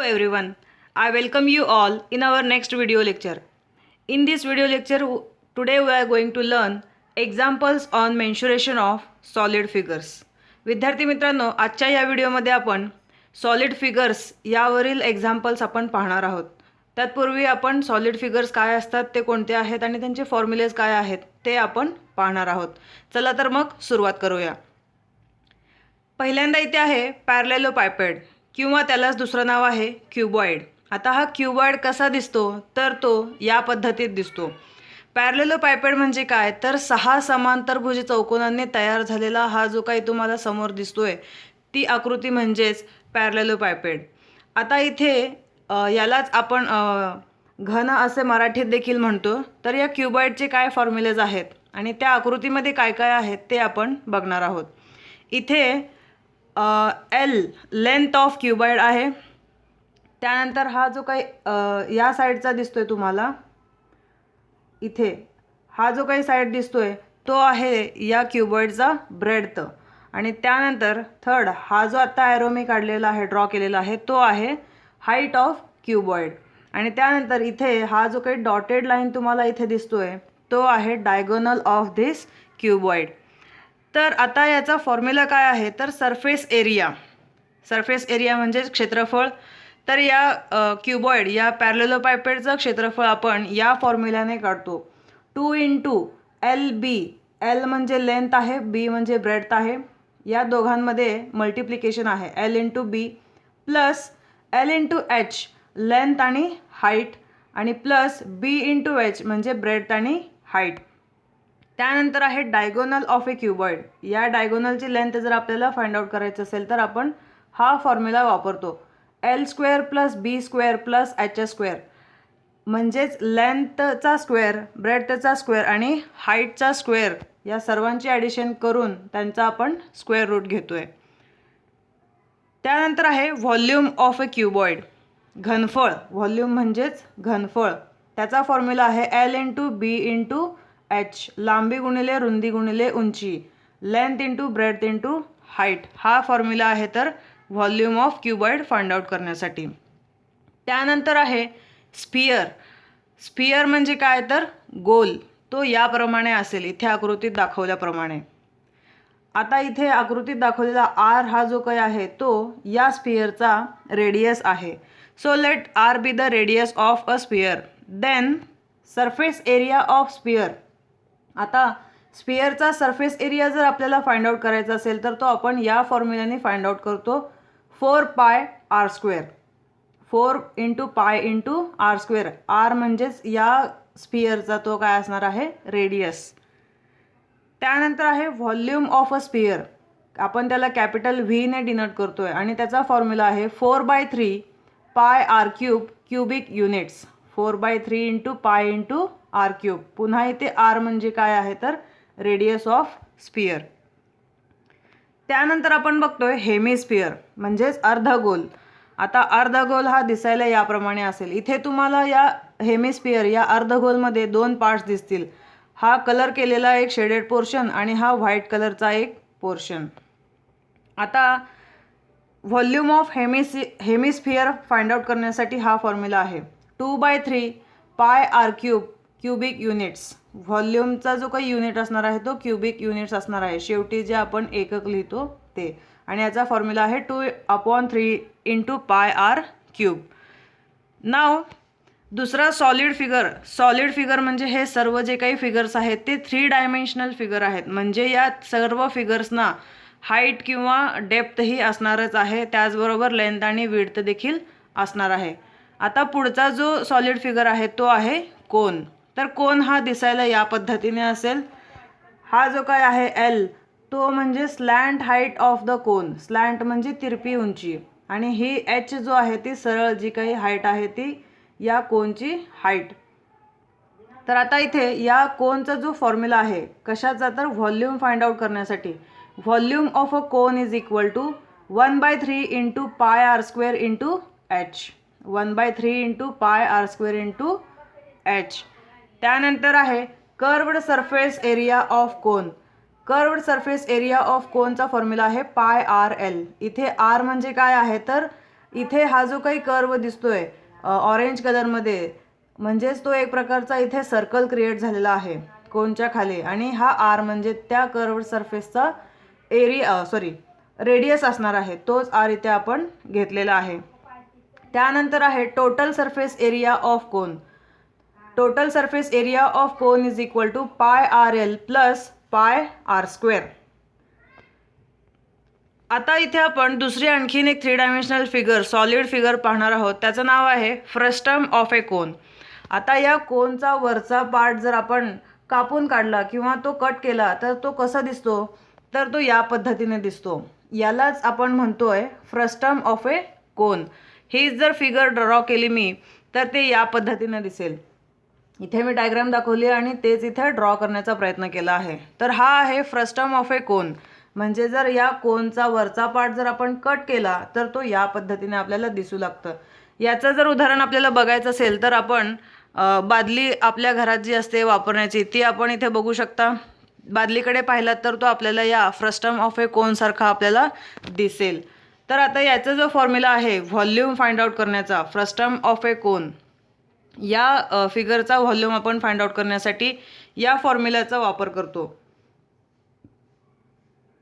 everyone, I welcome you all in our next video lecture. In this video lecture, today we are going to learn examples on mensuration of solid figures. विद्यार्थी मित्रांनो, आजच्या या व्हिडिओमध्ये आपण solid figures यावरील examples आपण पाहणार आहोत. तत्पूर्वी आपण सॉलिड फिगर्स काय असतात, ते कोणते आहेत आणि त्यांचे फॉर्म्युलेज काय आहेत ते आपण पाहणार आहोत. चला तर मग सुरुवात करूया. पहिल्यांदा इथे आहे पॅरलेलोपायपेड किंवा त्यालाच दुसरं नाव आहे क्युबॉइड. आता हा क्युबॉइड कसा दिसतो तर तो या पद्धतीत दिसतो. पॅरलेलोपायपेड म्हणजे काय तर 6 समांतरभुज चौकोनांनी तयार झालेला हा जो काही तुम्हाला समोर दिसतोय ती आकृती म्हणजेच पॅरलेलोपायपेड. आता इथे यालाच आपण घन असे मराठीत देखील म्हणतो. तर या क्युबॉइडचे काय फॉर्म्युलेज आहेत आणि त्या आकृतीमध्ये काय काय आहेत ते आपण बघणार आहोत. इथे एल लेंथ ऑफ क्युबॉइड आहे. त्यानंतर हा जो काही या साईडचा दिसतोय तुम्हाला, इथे हा जो काही साईड दिसतोय तो आहे या क्युबॉइडचा ब्रेडथ. आणि त्यानंतर थर्ड हा जो आता ॲरो मी काढलेला आहे, ड्रॉ केलेला आहे, तो आहे हाईट ऑफ क्युबॉइड. आणि त्यानंतर इथे हा जो काही डॉटेड लाईन तुम्हाला इथे दिसतोय तो आहे डायगोनल ऑफ धिस क्युबॉइड. तर आता याचा फॉर्म्युला काय आहे तर सरफेस एरिया. सरफेस एरिया म्हणजे क्षेत्रफळ. तर या क्युबॉइड या पॅरलेलोपायपेडचं क्षेत्रफळ आपण या फॉर्म्युल्याने काढतो. 2 × LB. एल म्हणजे लेंथ आहे, बी म्हणजे ब्रेडथ आहे. या दोघांमध्ये मल्टिप्लिकेशन आहे एल × बी प्लस एल × एच लेंथ आणि हाईट आणि प्लस बी × एच म्हणजे ब्रेडथ आणि हाईट. त्यानंतर आहे डायगोनल ऑफ ए क्युबॉइड. या डायगोनलची लेंथ जर आपल्याला फाइंड आउट करायचं असेल तर आपण हा फॉर्म्युला वापरतो. L² + B² + H². म्हणजेच लेंथचा स्क्वेअर, ब्रेडथचा स्क्वेअर आणि हाईटचा स्क्वेअर या सर्वांची ॲडिशन करून त्यांचा आपण स्क्वेअर रूट घेतोय. त्यानंतर आहे व्हॉल्यूम ऑफ ए क्युबॉइड. घनफळ. व्हॉल्यूम म्हणजेच घनफळ. त्याचा फॉर्म्युला आहे L × B × H. लांबी गुणिले रुंदी गुणिले उंची. Length × breadth × height. हा फॉर्म्युला आहे तर volume of cuboid find out करण्यासाठी. त्यानंतर आहे स्पियर. स्पियर म्हणजे काय तर गोल. तो याप्रमाणे असेल इथे आकृतीत दाखवल्याप्रमाणे. आता इथे आकृतीत दाखवलेला आर हा जो काही आहे तो या स्पियरचा रेडियस आहे. So let r be the radius of a sphere. Then surface area of sphere. आता स्पियरचा सरफेस एरिया जर आपल्याला फाइंड आउट करायचा असेल तर तो आपण या फॉर्म्युल्याने फाइंड आउट करतो. 4πr². 4 × π × r². आर म्हणजेच या स्पियरचा तो काय असणार आहे रेडियस. त्यानंतर आहे व्हॉल्यूम ऑफ अ स्पियर. आपण त्याला कॅपिटल व्ही ने डिनोट करतोय आणि त्याचा फॉर्म्युला आहे 4/3 πr³ क्युबिक युनिट्स. 4/3 × π × r³. पुन्हा इथे आर म्हणजे काय आहे तर रेडियस ऑफ स्पियर. त्यानंतर आपण बघतोय हेमिस्पियर म्हणजेच अर्धगोल. आता अर्धगोल हा दिसायला याप्रमाणे असेल. इथे तुम्हाला या हेमिस्पियर या अर्धगोलमध्ये 2 पार्ट्स दिसतील. हा कलर केलेला एक शेडेड पोर्शन आणि हा व्हाईट कलरचा एक पोर्शन. आता volume of hemisphere find out करण्यासाठी हा फॉर्म्युला आहे 2/3 πr³ क्युबिक युनिट्स. व्हॉल्यूमचा जो काही युनिट असणार आहे तो क्युबिक युनिट्स असणार आहे. शेवटी जे आपण एकक लिहितो ते. आणि याचा फॉर्म्युला आहे 2/3 × πr³. नाव दुसरा सॉलिड फिगर. सॉलिड फिगर म्हणजे हे सर्व जे काही फिगर्स आहेत ते 3 डायमेन्शनल फिगर आहेत. म्हणजे या सर्व फिगर्सना हाईट किंवा डेप्थही असणारच आहे. त्याचबरोबर लेंथ आणि विड्थ देखील असणार आहे. आता पुढचा जो सॉलिड फिगर आहे तो आहे कोन. तर कोन हा दिसायला या पद्धतीने असेल. हा जो काय आहे एल तो म्हणजे slant height of the cone. Slant म्हणजे तिरपी उंची आणि ही एच जो आहे ती सरळ जी काही हाईट आहे ती या कोनची हाईट. तर आता इथे या कोनचा जो फॉर्म्युला आहे कशाचा तर व्हॉल्यूम फाइंड आउट करण्यासाठी. Volume of a cone is equal to 1/3 × πr² × h. 1/3 × πr² × h. त्यानंतर आहे curved surface area of cone. Curved surface area of कोनचा फॉर्म्युला आहे πrl. इथे आर म्हणजे काय आहे तर इथे हा जो काही कर्व दिसतोय ऑरेंज कलरमध्ये, म्हणजेच तो एक प्रकारचा इथे सर्कल क्रिएट झालेला आहे कोनच्या खाली, आणि हा आर म्हणजे त्या कर्व्ड सरफेसचा रेडियस असणार आहे, तोच आर इथे आपण घेतलेला आहे. त्यानंतर आहे total surface area of cone. Total surface area of cone is equal to pi r l plus pi r square. आता इथे आपण दुसरी आणखीन एक 3 डायमेन्शनल फिगर, सॉलिड फिगर पाहणार आहोत. त्याचं नाव आहे फ्रस्टम ऑफ ए कोन. आता या कोनचा वरचा पार्ट जर आपण कापून काढला किंवा तो कट केला तर तो कसा दिसतो, तर तो या पद्धतीने दिसतो. यालाच आपण म्हणतोय फ्रस्टम ऑफ ए कोन. ही जर फिगर ड्रॉ केली मी तर ते या पद्धतीने दिसेल. इथे मी डायग्राम दाखवली आणि तेच इथे ड्रॉ करण्याचा प्रयत्न केला आहे. तर हा आहे फ्रस्टम ऑफ ए कोन. म्हणजे जर या कोनचा वरचा पार्ट जर आपण कट केला तर तो या पद्धतीने आपल्याला दिसू लागतं. याचं जर उदाहरण आपल्याला बघायचं असेल तर आपण बादली आपल्या घरात जी असते वापरण्याची, ती आपण इथे बघू शकता. बादलीकडे पाहिलात तर तो आपल्याला या फ्रस्टम ऑफ ए कोन सारखा आपल्याला दिसेल. तर आता याचा जो फॉर्म्युला आहे व्हॉल्यूम फाइंड आउट करण्याचा, फ्रस्टम ऑफ ए कोन या फिगरचा व्हॉल्यूम आपण फाइंड आउट करण्यासाठी या फॉर्म्युल्याचा वापर करतो.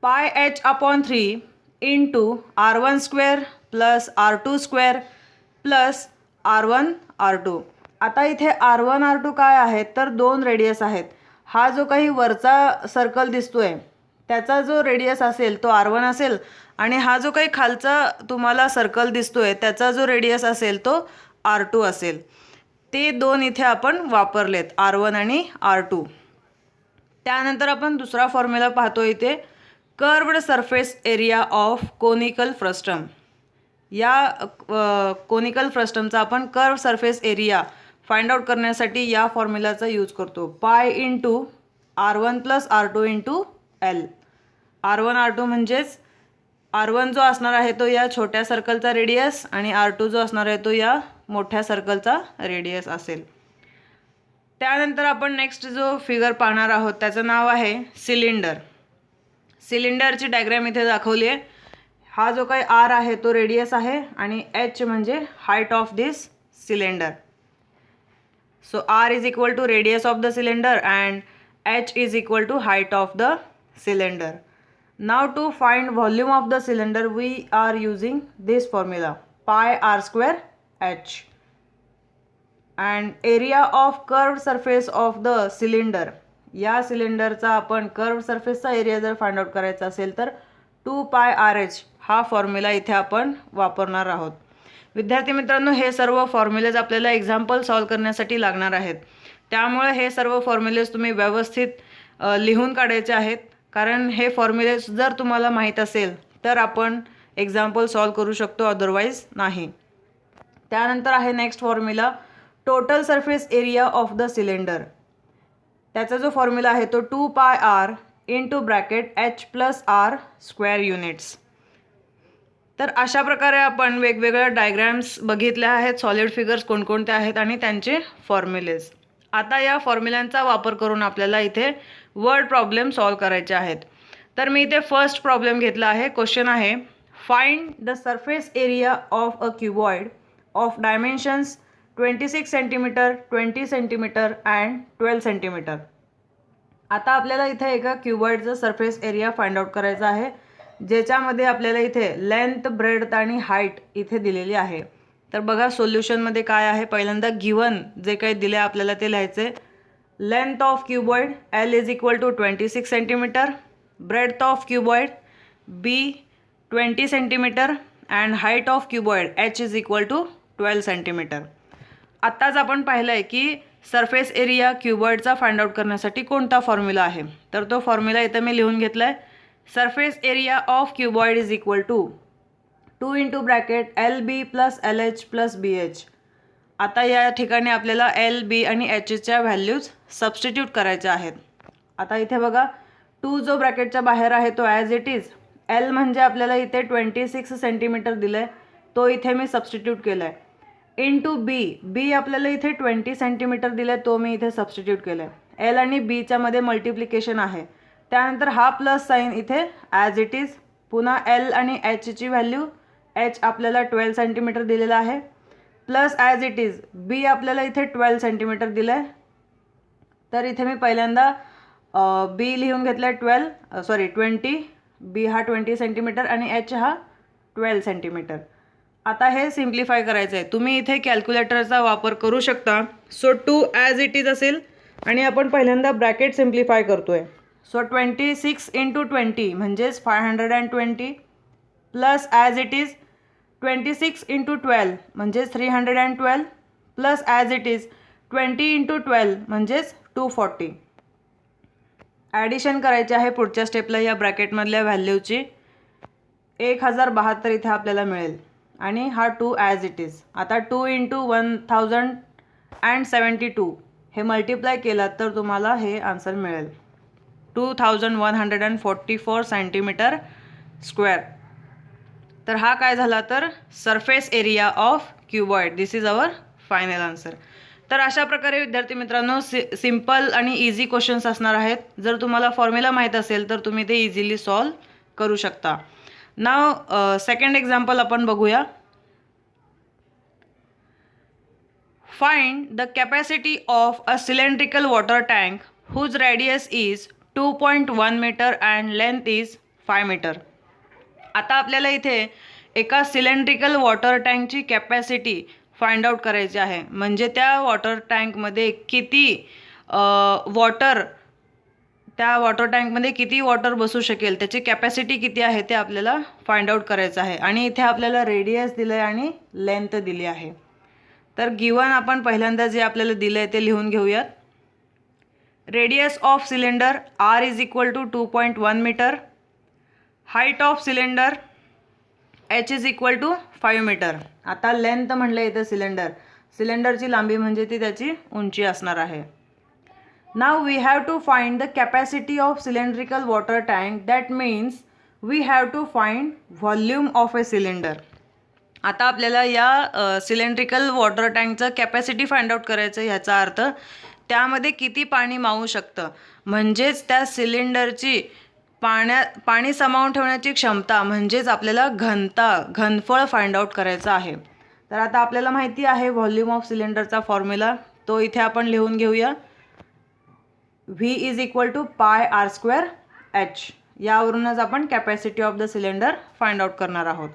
पाय H upon 3 into R1 square plus R2 square plus R1 R2. आता इथे R1 R2 काय आहेत, तर 2 रेडियस आहेत. हा जो काही वरचा सर्कल दिसतोय त्याचा जो रेडियस असेल तो R1 असेल, आणि हा जो काही खालचा तुम्हाला सर्कल दिसतोय त्याचा जो रेडियस असेल तो R2 असेल. ते 2 इथे आपण वापरलेत, R1 आणि R2. त्यानंतर आपण दुसरा फॉर्म्युला पाहतो इथे, curved surface area of conical frustum. या कोनिकल फ्रस्टमचा आपण curve surface area find out करण्यासाठी या फॉर्म्युलाचा यूज करतो. Pi into R1 plus R2 into L. R1 R2 म्हणजेच R1 जो असणार आहे तो या छोट्या सर्कलचा रेडियस आणि R2 जो असणार आहे तो या मोठ्या सर्कलचा रेडियस असेल. त्यानंतर आपण नेक्स्ट जो फिगर पाहणार आहोत त्याचं नाव आहे सिलेंडर. सिलेंडरची डायग्राम इथे दाखवली आहे. हा जो काही आर आहे तो रेडियस आहे आणि एच म्हणजे height of this cylinder. So r is equal to radius of the cylinder and h is equal to height of the cylinder. Now to find volume of the cylinder we are using this formula, pi r square h. And area of curved surface of the cylinder. या सिलेंडरचा आपण curved सरफेसचा area जर find out करायचा असेल तर 2 pi R H हा formula इथे आपण वापरणार आहोत. विद्यार्थी मित्रांनो, हे सर्व फॉर्म्युलेज आपल्याला एक्झाम्पल सॉल्व करण्यासाठी लागणार आहेत. त्यामुळे हे सर्व फॉर्म्युलेज तुम्ही व्यवस्थित लिहून काढायचे आहेत, कारण हे फॉर्म्युलेज जर तुम्हाला माहीत असेल तर आपण एक्झाम्पल सॉल्व करू शकतो, अदरवाईज नाही. त्यानंतर आहे next formula, total surface area of the cylinder. त्याचा जो फॉर्म्युला आहे तो 2 pi r into bracket h plus r square units. तर अशा प्रकारे आपण वेगवेगळ्या डायग्रॅम्स बघितल्या आहेत, सॉलिड फिगर्स कोणकोणते आहेत आणि त्यांचे फॉर्म्युलेज. आता या फॉर्म्युल्यांचा वापर करून आपल्याला इथे वर्ड प्रॉब्लेम सॉल्व करायचे आहेत. तर मी इथे फर्स्ट प्रॉब्लेम घेतला आहे. क्वेश्चन आहे, find the surface area of a cuboid of dimensions 26 centimetre, 20 centimetre and 12 centimetre. आता आपल्याला इथे एका क्युबॉइडचा सरफेस एरिया फाइंड आउट करायचा आहे, ज्याच्यामध्ये आपल्याला इथे लेंथ, ब्रेड्थ आणि हाईट इथे दिलेली आहे. तर बघा सोल्युशनमध्ये काय आहे. पहिल्यांदा गिवन जे काही दिले आपल्याला ते लिहायचे. Length of cuboid l is equal to 26 centimetre, breadth of cuboid b 20 centimetre and height of cuboid h is equal to 12 centimetre. आत्ताच आपण पाहिलं आहे की सरफेस एरिया क्युबॉइडचा फाइंड आउट करण्यासाठी कोणता फॉर्म्युला आहे. तर तो फॉर्म्युला इथं मी लिहून घेतला आहे. Surface area of cuboid is equal to 2 into bracket l b plus l h plus b h. आता या ठिकाणी आपल्याला एल बी आणि एचच्या व्हॅल्यूज सबस्टिट्यूट करायच्या आहेत. आता इथे बघा 2 जो ब्रॅकेटच्या बाहेर आहे तो ॲज इट इज. एल म्हणजे आपल्याला इथे 26 सेंटीमीटर दिलं आहे, तो इथे मी सबस्टिट्यूट केला आहे. इंटू बी, बी आपल्याला इथे 20 सेंटीमीटर दिलं आहे, तो मी इथे सबस्टिट्यूट केला आहे. एल आणि बीच्या मध्ये मल्टिप्लिकेशन आहे. त्यानंतर हा प्लस साईन इथे ॲज इट इज. पुन्हा एल आणि एचची व्हॅल्यू एच आपल्याला 12 सेंटीमीटर दिलेला आहे, प्लस ॲज इट इज बी आपल्याला इथे 12 सेंटीमीटर दिलं आहे. तर इथे मी पहिल्यांदा बी लिहून घेतला आहे 20, बी हा 20 सेंटीमीटर आणि एच हा 12 सेंटीमीटर. आता हे सिम्प्लिफाय करायचं आहे. तुम्ही इथे कॅल्क्युलेटरचा वापर करू शकता. सो 2 ॲज इट इज असेल आणि आपण पहिल्यांदा ब्रॅकेट सिम्प्लिफाय करतो आहे. सो 26 × 20 म्हणजेच 520 प्लस ॲज इट इज 26 × 12 म्हणजेच 312 प्लस ॲज इट इज 20 × 12 म्हणजेच 240. ॲडिशन करायचे आहे पुढच्या स्टेपला या ब्रॅकेटमधल्या व्हॅल्यूची. 1072 इथे आपल्याला मिळेल आणि हा 2 ॲज इट इज. आता 2 × 1072 हे मल्टिप्लाय केलात तर तुम्हाला हे आन्सर मिळेल 2144 सेंटीमीटर स्क्वेअर. तर हा काय झाला तर surface area of cuboid. This is our final answer. तर अशा प्रकारे विद्यार्थी मित्रांनो सिम्पल आणि इझी क्वेश्चन्स असणार आहेत. जर तुम्हाला फॉर्म्युला माहीत असेल तर तुम्ही ते इझिली सॉल्व करू शकता. नाव सेकंड एक्झाम्पल आपण बघूया. Find the capacity of a cylindrical water tank whose radius is 2.1 metre and length is 5 metre. आता आपल्याला इथे एका सिलेंड्रिकल वॉटर टँकची कॅपॅसिटी फाइंड आउट करायची आहे. म्हणजे त्या वॉटर टँकमध्ये किती वॉटर टँकमध्ये किती वॉटर बसू शकेल, त्याची कॅपॅसिटी किती आहे ते आपल्याला फाइंड आउट करायचं आहे. आणि इथे आपल्याला रेडियस दिलं आहे आणि लेंथ दिली आहे. तर गिवन आपण पहिल्यांदा जे आपल्याला दिलं आहे ते लिहून घेऊयात. Radius of cylinder R is equal to 2.1 metre. Height of cylinder H is equal to 5 metre. आता लेंथ म्हणलं इथं सिलेंडरची लांबी म्हणजे ती त्याची उंची असणार आहे. Now we have to find the capacity of cylindrical water tank. That means we have to find volume of a cylinder. आता आपल्याला या सिलेंड्रिकल वॉटर टँकचं कॅपॅसिटी फाइंड आउट करायचं. ह्याचा अर्थ त्यामध्ये किती पाणी मावू शकतं, म्हणजेच त्या सिलेंडरची पाणी सामावून ठेवण्याची क्षमता म्हणजेच आपल्याला घनफळ फाइंड आउट करायचं आहे. तर आता आपल्याला माहिती आहे व्हॉल्यूम ऑफ सिलेंडरचा फॉर्म्युला, तो इथे आपण लिहून घेऊया. V इज इक्वल टू पाय R² H. यावरूनच आपण capacity of the cylinder find out करणार आहोत.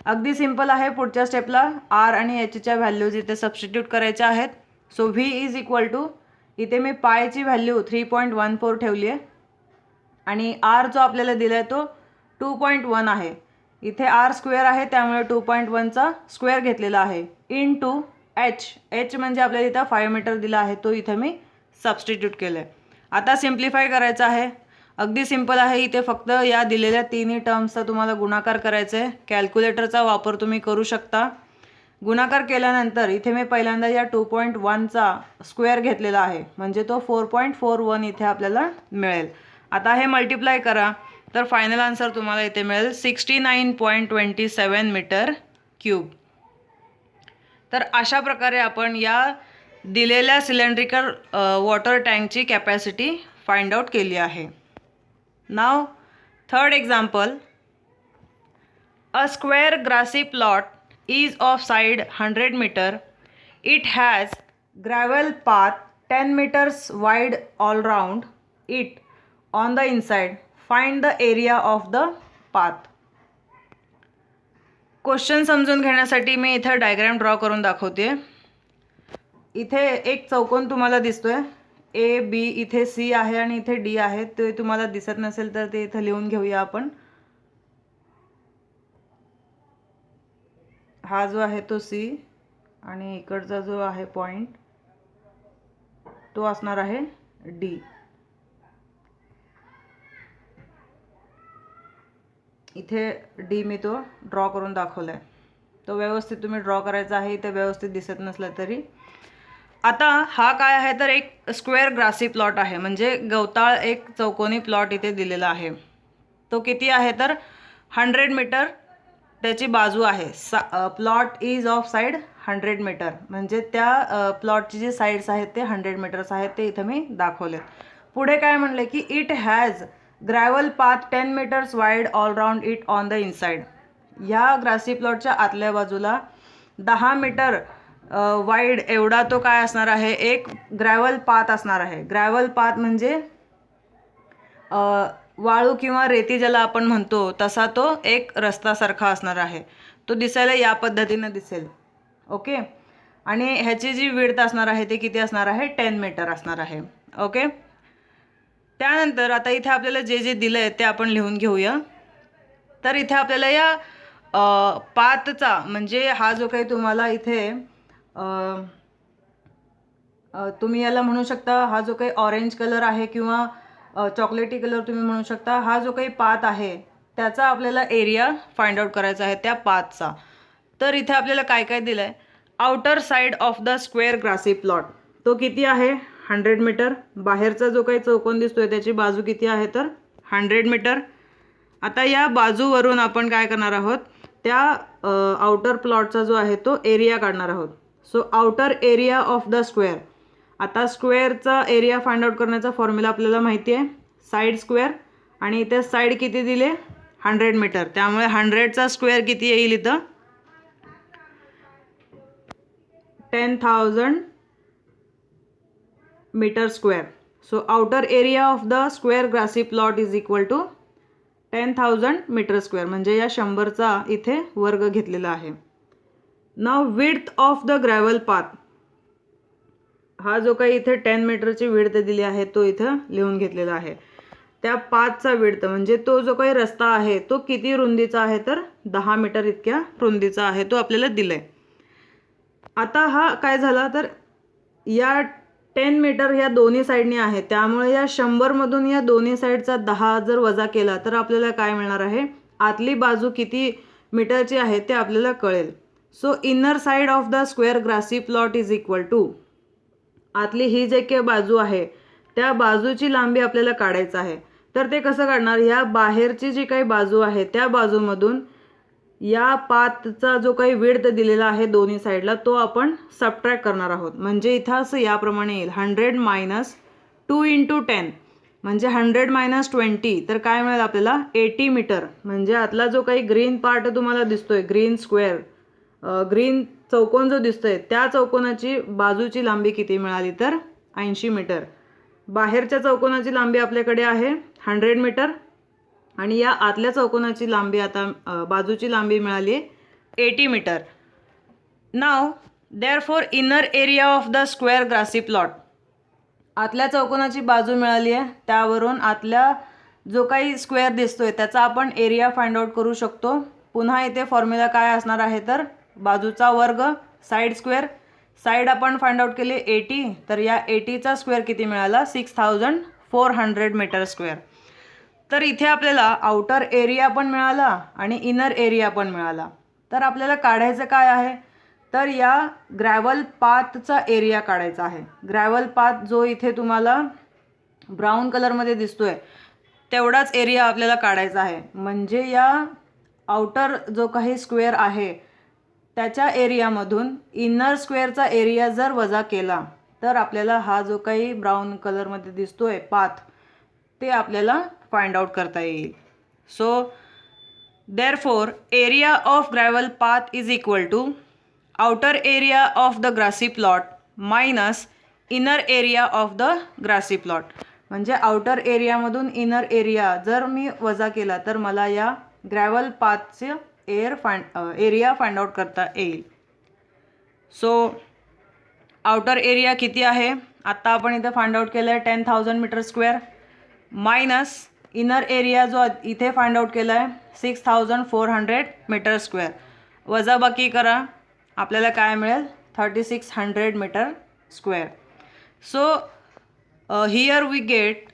अगदी सिंपल आहे. पुढच्या स्टेपला R आणि Hच्या व्हॅल्यूज इथे सबस्टिट्यूट करायच्या आहेत. So V is equal to, इथे मी पायची व्हॅल्यू 3.14 ठेवली आहे आणि R जो आपल्याला दिला आहे तो 2.1 आहे. इथे R² आहे त्यामुळे 2.1चा स्क्वेअर घेतलेला आहे इन टू H म्हणजे आपल्याला इथं 5 मीटर दिला आहे, तो इथे मी सबस्टिट्यूट केलं आहे. आता सिम्प्लिफाय करायचं आहे. अगदी सिंपल आहे. इथे फक्त या दिलेल्या तिन्ही टर्म्सचा तुम्हाला गुणाकार करायचा आहे. कॅल्क्युलेटरचा वापर तुम्ही करू शकता. गुणाकार केल्यानंतर इथे मी पहिल्यांदा या 2.1चा स्क्वेअर घेतलेला आहे म्हणजे तो 4.41 इथे आपल्याला मिळेल. आता हे मल्टिप्लाय करा तर फायनल आन्सर तुम्हाला इथे मिळेल 69.27 मीटर क्यूब. तर अशा प्रकारे आपण या दिलेल्या सिलेंड्रिकल वॉटर टँकची कॅपॅसिटी फाइंड आउट केली आहे. Now third example. A square grassy plot is of side 100 meter. It has gravel path 10 meters wide all round it on the inside. Find the area of the path. Question समजून घेण्यासाठी मी इथे diagram draw करून दाखवते. इथे एक चौकोन तुम्हाला दिसतोय. A B इथे C आहे आणि इथे D आहे. ते तुम्हाला दिसत नसेल तर ते इथे लिहून घेऊया आपण. हा जो आहे तो C आणि इकडचा जो आहे पॉइंट तो असणार आहे D. इथे D मी तो ड्रॉ करून दाखवलाय. तो व्यवस्थित तुम्ही ड्रॉ करायचा आहे. इथे व्यवस्थित दिसत नसलं तरी. आता हा काय आहे तर एक स्क्वेअर ग्रासी प्लॉट आहे म्हणजे गवताळ एक चौकोनी प्लॉट इथे दिलेला आहे. तो किती आहे तर 100 मीटर त्याची बाजू आहे. Plot is of side 100 metre म्हणजे त्या प्लॉटची जी साईड्स आहेत ते 100 मीटर्स आहेत ते इथं मी दाखवले. पुढे काय म्हणले की it has gravel path 10 metres wide all round it on the inside. ह्या ग्रासी प्लॉटच्या आतल्या बाजूला 10 मीटर वाईड एवढा तो काय असणार आहे, एक ग्रॅव्हल पाथ असणार आहे. ग्रॅव्हल पाथ म्हणजे वाळू किंवा रेती ज्याला आपण म्हणतो तसा तो एक रस्तासारखा असणार आहे. तो दिसायला या पद्धतीनं दिसेल. ओके. आणि ह्याची जी विड्थ असणार आहे ते किती असणार आहे, 10 मीटर असणार आहे. ओके. त्यानंतर आता इथे आपल्याला जे जे दिलं आहे ते आपण लिहून घेऊया. तर इथे आपल्याला या पाथचा म्हणजे हा जो काही तुम्हाला इथे तुम्ही याला म्हणू शकता, हा जो काही ऑरेंज कलर आहे किंवा चॉकलेटी कलर तुम्ही म्हणू शकता, हा जो काही पाथ आहे त्याचा आपल्याला एरिया फाइंड आउट करायचा आहे त्या पाथचा. तर इथे आपल्याला काय काय दिलं आहे, outer side of the square grassy plot तो किती आहे, 100 मीटर. बाहेरचा जो काही चौकोन दिसतोय त्याची बाजू किती आहे, तर 100 मीटर. आता या बाजूवरून आपण काय करणार आहोत, त्या आउटर प्लॉटचा जो आहे तो एरिया काढणार आहोत. So outer area of the square. आता स्क्वेअरचा एरिया फाइंड आउट करण्याचा फॉर्म्युला आपल्याला माहिती आहे, साईड स्क्वेअर. आणि इथे साईड किती दिले, 100 मीटर. त्यामुळे 100चा स्क्वेअर किती येईल इथं, 10,000 metre square. So outer area of the square grassy plot is equal to 10,000 metre square. म्हणजे या 100चा इथे वर्ग घेतलेला आहे. Now width of the gravel path. हा जो काही इथे 10 मीटरची विड्थ दिली आहे तो इथं लिहून घेतलेला आहे. त्या पाथचा विड्थ म्हणजे तो जो काही रस्ता आहे तो किती रुंदीचा आहे, तर 10 मीटर इतक्या रुंदीचा आहे, तो आपल्याला दिलाय. आता हा काय झाला, तर या 10 मीटर ह्या दोन्ही साईडने आहे, त्यामुळे या 100 मधून या दोन्ही साईडचा 10 जर वजा केला तर आपल्याला काय मिळणार आहे, आतली बाजू किती मीटरची आहे ते आपल्याला कळेल. So inner side of the square grassy plot is equal to, आतली ही जे काही बाजू आहे त्या बाजूची लांबी आपल्याला काढायचं आहे. तर ते कसं काढणार, ह्या बाहेरची जी काही बाजू आहे त्या बाजूमधून या पाथचा जो काही विड्थ दिलेला आहे दोन्ही साईडला तो आपण सबट्रॅक्ट करणार आहोत. म्हणजे इथं असं याप्रमाणे येईल, 100 मायनस 2 इंटू 10 म्हणजे 100 मायनस 20. तर काय मिळेल आपल्याला, 80 मीटर. म्हणजे आतला जो काही ग्रीन पार्ट तुम्हाला दिसतोय, ग्रीन स्क्वेअर, ग्रीन चौकोन जो दिसतोय त्या चौकोनाची बाजूची लांबी किती मिळाली, तर 80 मीटर. बाहेरच्या चौकोनाची लांबी आपल्याकडे आहे 100 मीटर आणि या आतल्या चौकोनाची लांबी आता बाजूची लांबी मिळाली 80 metre. Now therefore inner area of the square grassy plot. आतल्या चौकोनाची बाजू मिळाली आहे, त्यावरून आतल्या जो काही स्क्वेअर दिसतोय त्याचा आपण एरिया फाइंड आउट करू शकतो. पुन्हा इथे फॉर्म्युला काय असणार आहे, तर बाजूचा वर्ग साइड स्क्वेअर. साइड आपण फाइंड आउट केली 80, तर या 80चा स्क्वेअर किती मिळाला, 6400 मीटर स्क्वेअर. तर इथे आपल्याला आउटर एरिया पण मिळाला आणि इनर एरिया पण मिळाला. तर आपल्याला काढायचं काय आहे, तर या ग्रॅव्हल पाथचा एरिया काढायचा आहे. ग्रॅव्हल पाथ जो इथे तुम्हाला ब्राऊन कलरमध्ये दिसतोय तेवढाच एरिया आपल्याला काढायचा आहे. म्हणजे या आउटर जो काही स्क्वेअर आहे त्याच्या एरियामधून इनर स्क्वेअरचा एरिया जर वजा केला तर आपल्याला हा जो काही ब्राऊन कलरमध्ये दिसतोय पाथ ते आपल्याला फाइंड आउट करता येईल. So therefore area of gravel path is equal to outer area of the grassy plot minus inner area of the grassy plot. म्हणजे आउटर एरियामधून इनर एरिया जर मी वजा केला तर मला या ग्रॅव्हल पाथचे एरिया फाइंड आउट करता येईल. सो आउटर एरिया किती आहे आता आपण इथे फाइंड आउट केलं आहे 10,000 metre square minus inner area जो इथे फाइंड आउट केला आहे 6400 मीटर स्क्वेअर. वजाबाकी करा, आपल्याला काय मिळेल, 3600 metre square. So here we get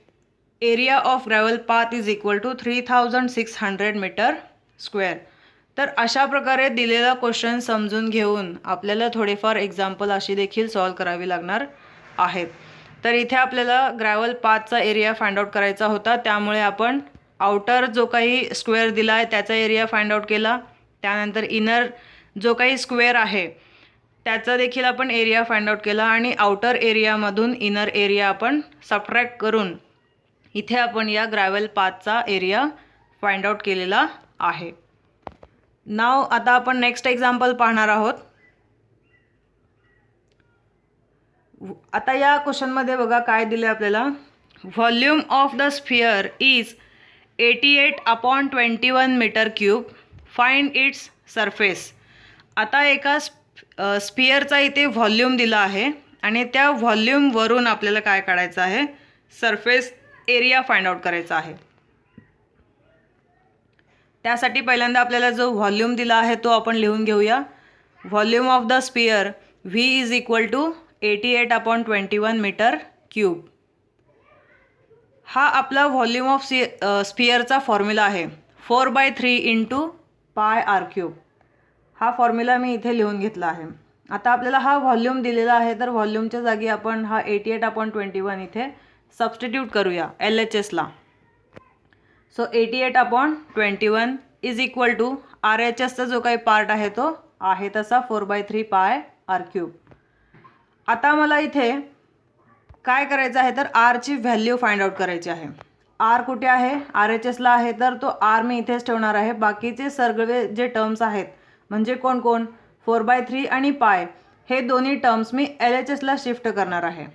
area of gravel path is equal to 3600 metre square. तर अशा प्रकारे दिलेला क्वेश्चन समजून घेऊन आपल्याला थोडेफार एक्झाम्पल अशी देखील सॉल्व करावी लागणार आहेत. तर इथे आपल्याला ग्रॅव्हल पाथचा एरिया फाइंड आउट करायचा होता, त्यामुळे आपण आउटर जो काही स्क्वेअर दिला आहे त्याचा एरिया फाइंड आउट केला. त्यानंतर इनर जो काही स्क्वेअर आहे त्याचा देखील आपण एरिया फाइंड आउट केला आणि आउटर एरियामधून इनर एरिया आपण सबट्रॅक्ट करून इथे आपण या ग्रॅव्हल पाथचा एरिया फाइंड आउट केलेला आहे. नाव आता आपण नेक्स्ट एक्झाम्पल पाहणार आहोत. आता या क्वेश्चनमध्ये बघा काय दिले आपल्याला. Volume of the sphere is 88/21 metre cube. Find its surface. आता एका स्फिअरचा इथे व्हॉल्यूम दिला आहे आणि त्या व्हॉल्यूमवरून आपल्याला काय काढायचं आहे, सरफेस एरिया फाइंड आउट करायचा आहे. त्यासाठी पहिल्यांदा आपल्याला जो व्हॉल्यूम दिला आहे तो आपण लिहून घेऊया. Volume of the sphere v is equal to 88/21 metre cube. हा आपला व्हॉल्यूम ऑफ स्फिअरचा फॉर्म्युला आहे. 4/3 इंटू पाय आर क्यूब. हा फॉर्म्युला मी इथे लिहून घेतला आहे. आता आपल्याला हा व्हॉल्यूम दिलेला आहे, तर व्हॉल्यूमच्या जागी आपण हा 88/21 इथे सबस्टिट्यूट करूया LHSला. सो 88/21 इज इक्वल टू RHSचा जो काही पार्ट आहे तो आहे तसा 4/3 पाय आर क्यूब. आता मला इथे काय करायचं आहे तर आरची व्हॅल्यू फाइंड आउट करायची आहे. आर कुठे आहे, RHSला आहे, तर तो आर मी इथेच ठेवणार आहे. बाकीचे सगळे जे टर्म्स आहेत म्हणजे कोण कोण 4/3 आणि पाय हे दोन्ही टर्म्स मी LHSला शिफ्ट करणार आहे.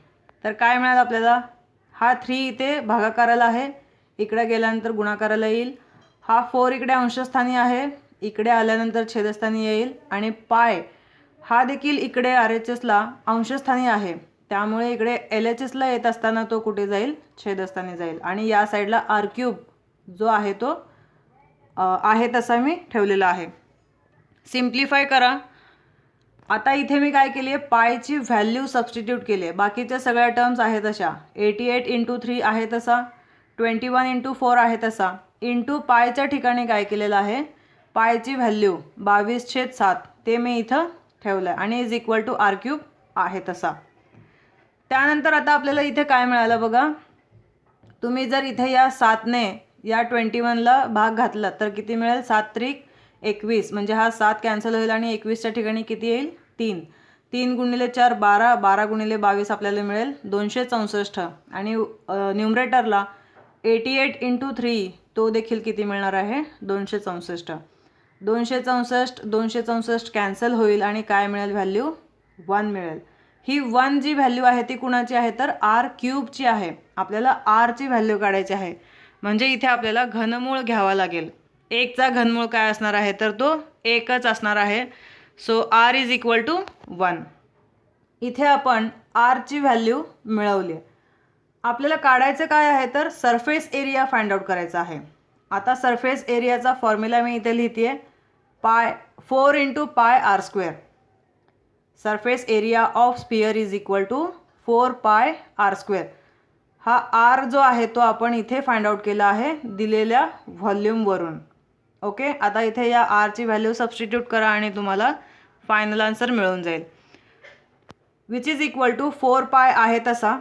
तर काय मिळालं आपल्याला, हा 3 इथे भागाकाराला आहे, इकडे गेल्यानंतर गुणाकाराला येईल. हा 4 इकडे अंशस्थानी आहे, इकडे आल्यानंतर छेदस्थानी येईल. आणि पाय हा देखील इकडे RHSला अंशस्थानी आहे, त्यामुळे इकडे LHSला येत असताना तो कुठे जाईल, छेदस्थानी जाईल. आणि या साईडला आर क्यूब जो आहे तो आहे तसा मी ठेवलेला आहे. सिम्प्लिफाय करा. आता इथे मी काय केली आहे, पायची व्हॅल्यू सबस्टिट्यूट केली आहे. बाकीच्या सगळ्या टर्म्स आहेत तशा. 88 इंटू 3 आहे तसा, 21 इंटू 4 आहे तसा. इंटू पायच्या ठिकाणी काय केलेलं आहे, पायची व्हॅल्यू 22/7 ते मी इथं ठेवलं आहे आणि is equal to r cube आहे तसा. त्यानंतर आता आपल्याला इथे काय मिळालं बघा. तुम्ही जर इथे या 7ने या 21ला भाग घातला तर किती मिळेल, 7×3=21. म्हणजे हा 7 कॅन्सल होईल आणि 21च्या ठिकाणी किती येईल, 3. 3 × 4 12, 12 × 22 आपल्याला मिळेल 264. आणि न्यूमरेटरला 88 इंटू 3 तो देखील किती मिळणार आहे, 264. 264 कॅन्सल होईल आणि काय मिळेल, व्हॅल्यू 1 मिळेल. ही 1 जी व्हॅल्यू आहे ती कुणाची आहे तर आर क्यूबची आहे. आपल्याला आरची व्हॅल्यू काढायची आहे. म्हणजे इथे आपल्याला घनमूळ घ्यावा लागेल. 1चा घनमूळ काय असणार आहे तर तो 1च असणार आहे. So r is equal to 1. इथे आपण आरची व्हॅल्यू मिळवली. आपल्याला काढायचं काय आहे तर सरफेस एरिया फाइंड आउट करायचा आहे. आता सरफेस एरियाचा फॉर्म्युला मी इथे लिहिते आहे. 4 into pi r square. Surface area of sphere is equal to 4 pi r square. हा आर जो आहे तो आपण इथे फाइंड आउट केला आहे दिलेल्या व्हॉल्यूमवरून. ओके. आता इथे या आरची व्हॅल्यू सबस्टिट्यूट करा आणि तुम्हाला फायनल आन्सर मिळून जाईल. विच इज इक्वल टू 4 पाय आहे तसा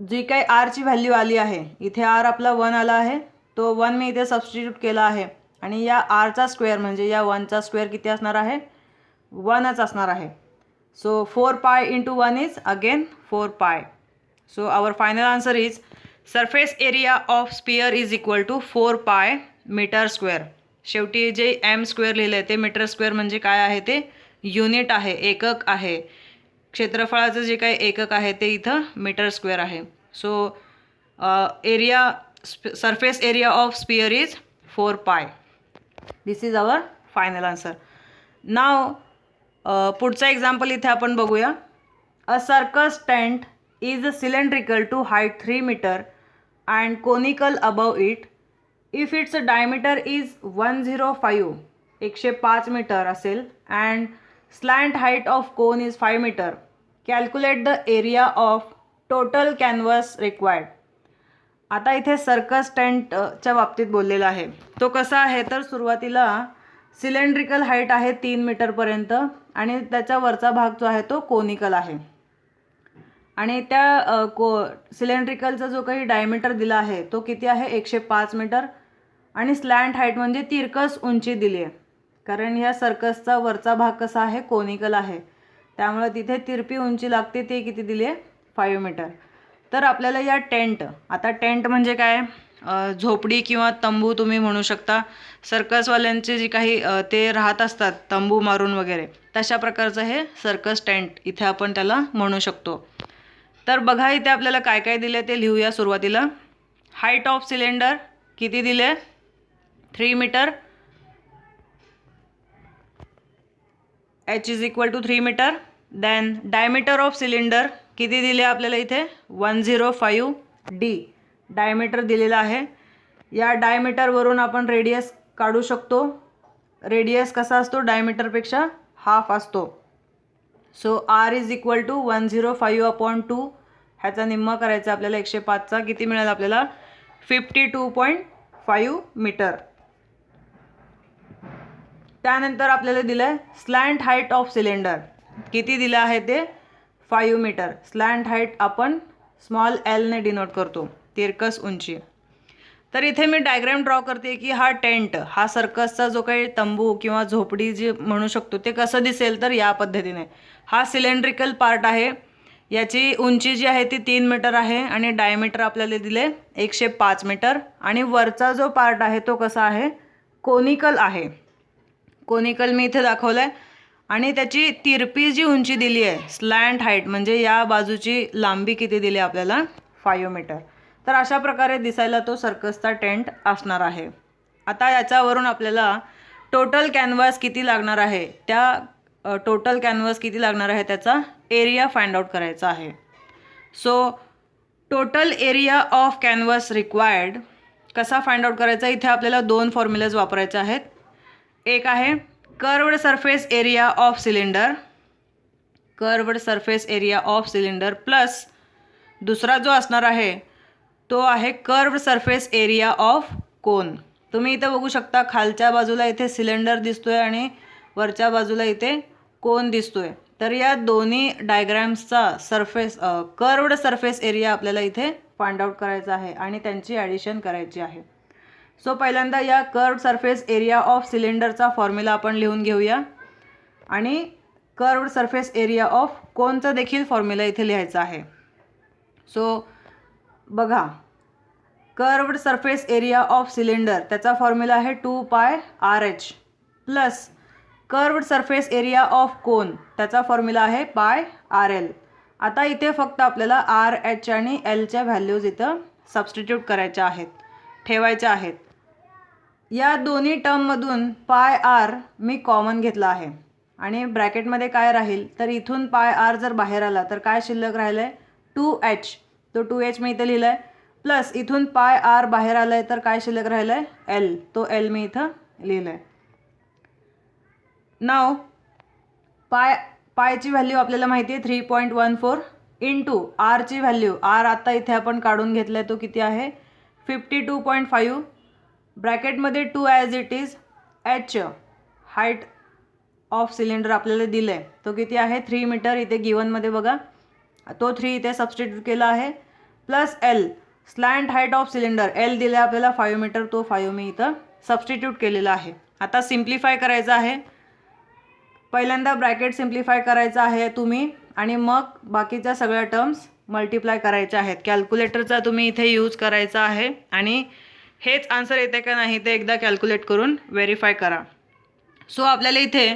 जी काही आरची व्हॅल्यू आली आहे, इथे आर आपला 1 आला आहे, तो 1 मी इथे सबस्टिट्यूट केला आहे. आणि या आरचा स्क्वेअर म्हणजे या 1चा स्क्वेअर किती असणार आहे, 1च असणार आहे. So 4 pi into 1 is again 4 pi. So our final answer is surface area of sphere is equal to 4 pi metre square. शेवटी जे एम स्क्वेअर लिहिलं आहे ते मीटर स्क्वेअर म्हणजे काय आहे, ते युनिट आहे, एकक आहे. क्षेत्रफळाचं जे काही एकक आहे ते इथं मीटर स्क्वेअर आहे. So area surface area of sphere is 4 pi. This is our final answer. Now पुढचा एक्झाम्पल इथे आपण बघूया. A circus tent is cylindrical to height 3 metre and conical above it. If its diameter is 105 metre असेल and slant height of cone is 5 metre. Calculate the area of total canvas required. आता इथे circus टेंटच्या बाबतीत बोललेला आहे. तो कसा आहे तर सुरुवातीला सिलेंड्रिकल हाईट आहे 3 मीटरपर्यंत आणि त्याच्या वरचा भाग जो आहे तो कोनिकल आहे. आणि त्या सिलेंड्रिकलचा जो काही डायमीटर दिला आहे तो किती आहे, 105 मीटर. आणि स्लॅन्ट हाईट म्हणजे तिरकस उंची दिली आहे, कारण ह्या सर्कसचा वरचा भाग कसा आहे, कोनिकल आहे, त्यामुळे तिथे तिरपी उंची लागते, ते किती दिली आहे, 5 मीटर. तर आपल्याला या टेंट, आता टेंट म्हणजे काय, झोपडी किंवा तंबू तुम्ही म्हणू शकता. सर्कसवाल्यांचे जे काही ते राहत असतात तंबू मारून वगैरे, तशा प्रकारचं हे सर्कस टेंट इथे आपण त्याला म्हणू शकतो. तर बघा इथे आपल्याला काय काय दिले ते लिहूया सुरुवातीला. हाईट ऑफ सिलेंडर किती दिले? 3 metre. h is equal to 3 metre. Then diameter of cylinder किती दिले आपल्याला इथे? 105 d डायमीटर दिलेला आहे. या डायमीटरवरून आपण रेडियस काढू शकतो. रेडियस कसा असतो? डायमीटरपेक्षा हाफ असतो. So r is equal to 105/2. ह्याचा निम्मा करायचा आपल्याला 105चा. किती मिळेल आपल्याला? 52.5 मीटर. त्यानंतर आपल्याला दिलं आहे स्लॅन्ट हाईट ऑफ सिलेंडर. किती दिलं आहे ते? 5 मीटर. स्लॅन्ट हाईट आपण स्मॉल एलने डिनोट करतो, तिरकस उंची. तर इथे मी डायग्राम ड्रॉ करते की हा टेंट, हा सर्कसचा जो काही तंबू किंवा झोपडी जे म्हणू शकतो ते कसं दिसेल. तर या पद्धतीने हा सिलेंड्रिकल पार्ट आहे. याची उंची जी आहे ती 3 मीटर आहे आणि डायमीटर आपल्याला दिले 105 मीटर. आणि वरचा जो पार्ट आहे तो कसा आहे? कोनिकल आहे. कोनिकल मी इथे दाखवलं आहे. आणि त्याची तिरपी जी उंची दिली आहे, स्लॅन्ट हाईट म्हणजे या बाजूची लांबी किती दिली आपल्याला? 5 मीटर. तर अशा प्रकारे दिसायला तो सर्कसचा टेंट असणार आहे. आता याच्यावरून आपल्याला टोटल कॅनव्हास किती लागणार आहे, त्या टोटल कॅनव्हास किती लागणार आहे त्याचा एरिया फाइंड आउट करायचा आहे. So total area of canvas required कसा फाइंड आउट करायचा? इथे आपल्याला 2 फॉर्म्युलाज वापरायचे आहेत. एक आहे curved surface area of cylinder, curved surface area of cylinder, plus दुसरा जो असणार आहे तो आहे कर्व्ड सरफेस एरिया ऑफ कोन. तुम्ही इथे बघू शकता खालच्या बाजूला इथे सिलेंडर दिसतोय आणि वरच्या बाजूला इथे कोन दिसतोय. तर या दोन्ही डायग्राम्सचा सरफेस कर्व्ड सरफेस एरिया आपल्याला इथे फाइंड आउट करायचा आहे आणि त्यांची ॲडिशन करायची आहे. सो पहिल्यांदा या कर्व्ड सरफेस एरिया ऑफ सिलेंडरचा फॉर्म्युला आपण लिहून घेऊया आणि कर्व्ड सरफेस एरिया ऑफ कोनचा देखील फॉर्म्युला इथे लिहायचा आहे. सो बघा, curved surface area of cylinder त्याचा फॉर्म्युला आहे 2πRh plus curved surface area of कोन त्याचा फॉर्म्युला आहे πRL. आता इथे फक्त आपल्याला RH आणि Lच्या व्हॅल्यूज इथं सबस्टिट्यूट करायच्या आहेत, ठेवायच्या आहेत. या दोन्ही टर्ममधून πR मी कॉमन घेतला आहे आणि ब्रॅकेटमध्ये काय राहील? तर इथून πR जर बाहेर आला तर काय शिल्लक राहिलं आहे? 2H. तो 2H मी इथं लिहिलं आहे. प्लस इथून πR बाहेर आलं आहे तर काय शिल्लक राहिलं आहे? L. तो L मी इथं लिहिलं आहे. नाव पायची व्हॅल्यू आपल्याला माहिती आहे 3.14 इंटू आरची व्हॅल्यू, आर आता इथे आपण काढून घेतला आहे तो किती आहे? 52.5. ब्रॅकेटमध्ये 2 as it is. H height of cylinder आपल्याला दिलं आहे तो किती आहे? 3 मीटर. इथे गिवनमध्ये बघा तो 3 इथे सबस्टिट्यूट केला आहे. Plus L slant height of cylinder, L दिले आपल्याला 5 मीटर, तो 5 मी इथं सबस्टिट्यूट केलेला आहे. आता सिम्प्लिफाय करायचं आहे. पहिल्यांदा ब्रॅकेट सिम्प्लिफाय करायचं आहे तुम्ही आणि मग बाकीच्या सगळ्या टर्म्स मल्टिप्लाय करायच्या आहेत. कॅल्क्युलेटरचा तुम्ही इथे यूज करायचा आहे आणि हेच आन्सर येते का नाही ते एकदा कॅल्क्युलेट करून व्हेरीफाय करा. सो आपल्याला इथे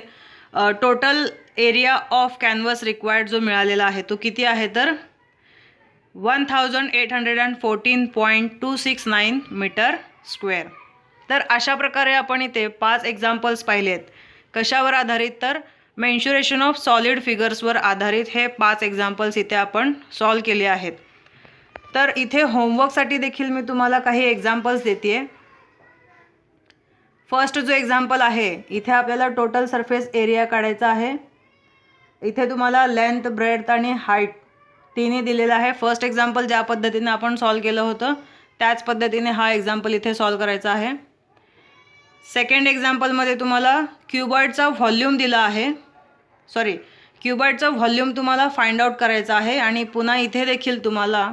total area of canvas required जो मिळालेला आहे तो किती आहे? तर 1814.269 मीटर स्क्वेअर. तर अशा प्रकारे आपण इथे 5 एक्झाम्पल्स पाहिलेत. कशावर आधारित? तर मेन्शुरेशन ऑफ सॉलिड फिगर्सवर आधारित हे 5 एक्झाम्पल्स इथे आपण सॉल्व केले आहेत. तर इथे होमवर्कसाठी देखील मी तुम्हाला काही एक्झाम्पल्स देते आहे. फर्स्ट जो एक्झाम्पल आहे इथे आपल्याला टोटल सरफेस एरिया काढायचा आहे. इथे तुम्हाला लेंथ, ब्रेड्थ आणि हाईट तिन्ही दिलेलं आहे. फर्स्ट एक्झाम्पल ज्या पद्धतीने आपण सॉल्व केलं होतं त्याच पद्धतीने हा एक्झाम्पल इथे सॉल्व करायचा आहे. सेकंड एक्झाम्पलमध्ये तुम्हाला क्युबॉइडचा व्हॉल्यूम दिला आहे, क्युबॉइडचा व्हॉल्यूम तुम्हाला फाइंड आउट करायचा आहे आणि पुन्हा इथे देखील तुम्हाला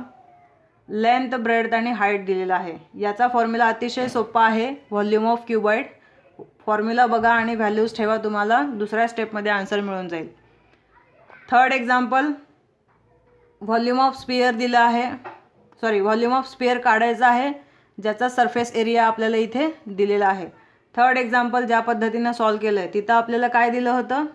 लेंथ, ब्रेड्थ आणि हाईट दिलेला आहे. याचा फॉर्म्युला अतिशय सोपा आहे. व्हॉल्यूम ऑफ क्युबॉइड फॉर्म्युला बघा आणि व्हॅल्यूज ठेवा, तुम्हाला दुसऱ्या स्टेपमध्ये आन्सर मिळून जाईल. Third example volume of sphere दिला आहे, व्हॉल्यूम ऑफ स्पियर काढायचा आहे. ज्याचा सरफेस एरिया आपल्याला इथे दिलेला आहे. थर्ड एक्झाम्पल ज्या पद्धतीनं सॉल्व केलं आहे तिथं आपल्याला काय दिलं होतं,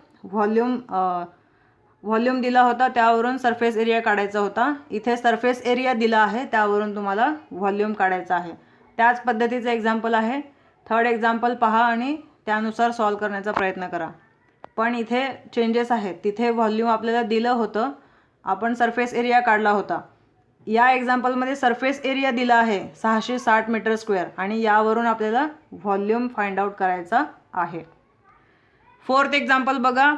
व्हॉल्यूम दिला होता, त्यावरून सरफेस एरिया काढायचा होता. इथे सरफेस एरिया दिला आहे, त्यावरून तुम्हाला व्हॉल्यूम काढायचा आहे. त्याच पद्धतीचं एक्झाम्पल आहे. थर्ड एक्झाम्पल पहा आणि त्यानुसार सॉल्व करण्याचा प्रयत्न करा. पण इथे चेंजेस आहेत. तिथे व्हॉल्यूम आपल्याला दिलं होतं, आपण सरफेस एरिया काढला होता. या एक्झाम्पलमध्ये सरफेस एरिया दिला आहे 660 मीटर स्क्वेअर आणि यावरून आपल्याला व्हॉल्यूम फाइंड आउट करायचा आहे. फोर्थ एक्झाम्पल बघा.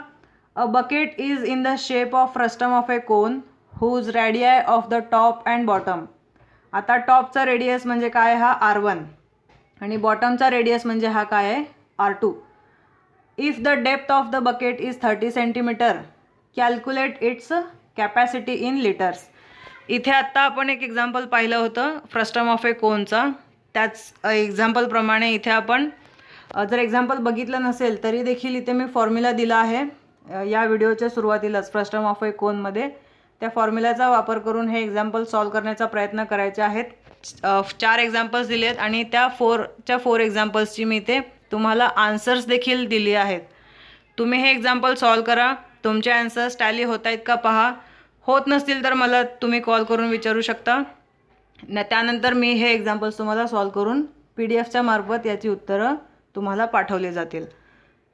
A bucket is in the shape of frustum of a cone whose radii of the top and bottom. आता टॉपचा रेडियस म्हणजे काय, हा R1 आणि बॉटमचा रेडियस म्हणजे हा काय आहे, R2. If the depth of the bucket is 30 centimetre calculate it's capacity in litres. इथे आत्ता आपण एक एक्झाम्पल पाहिलं होतं फ्रस्टम ऑफ ए कोनचा. त्याच एक्झाम्पलप्रमाणे इथे आपण जर एक्झाम्पल बघितलं नसेल तरी देखील इथे मी फॉर्म्युला दिला आहे या व्हिडिओच्या सुरुवातीलाच फ्रस्टम ऑफ ए कोनमध्ये. त्या फॉर्म्युल्याचा वापर करून हे एक्झाम्पल सॉल्व करण्याचा प्रयत्न करायचे आहेत. 4 एक्झाम्पल्स दिले आहेत आणि त्या 4 एक्झाम्पल्सची मी इथे तुम्हाला आन्सर्स देखील दिली आहेत. तुम्ही हे एक्झाम्पल सॉल्व करा. तुमचे आन्सर्स टॅली होत आहेत का पहा. होत नसतील तर मला तुम्ही कॉल करून विचारू शकता. त्यानंतर मी हे एक्झाम्पल्स तुम्हाला सॉल्व करून PDF मार्फत याची उत्तरं तुम्हाला पाठवले जातील.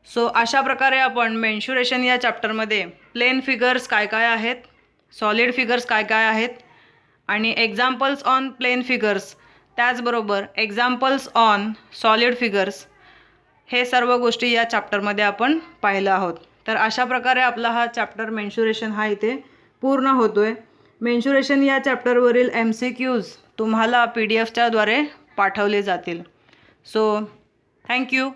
सो अशा प्रकारे आपण मेन्शुरेशन या चॅप्टरमध्ये प्लेन फिगर्स काय काय आहेत, सॉलिड फिगर्स काय काय आहेत आणि एक्झाम्पल्स ऑन प्लेन फिगर्स, त्याचबरोबर एक्झाम्पल्स ऑन सॉलिड फिगर्स, हे सर्व गोष्टी या चॅप्टरमध्ये आपण पाहिलं आहोत. तर अशा प्रकारे आपला हा चॅप्टर मेन्शुरेशन हा इथे पूर्ण होतोय. मेन्शुरेशन या चॅप्टरवरील MCQs तुम्हाला PDF द्वारे पाठवले जातील. So thank you.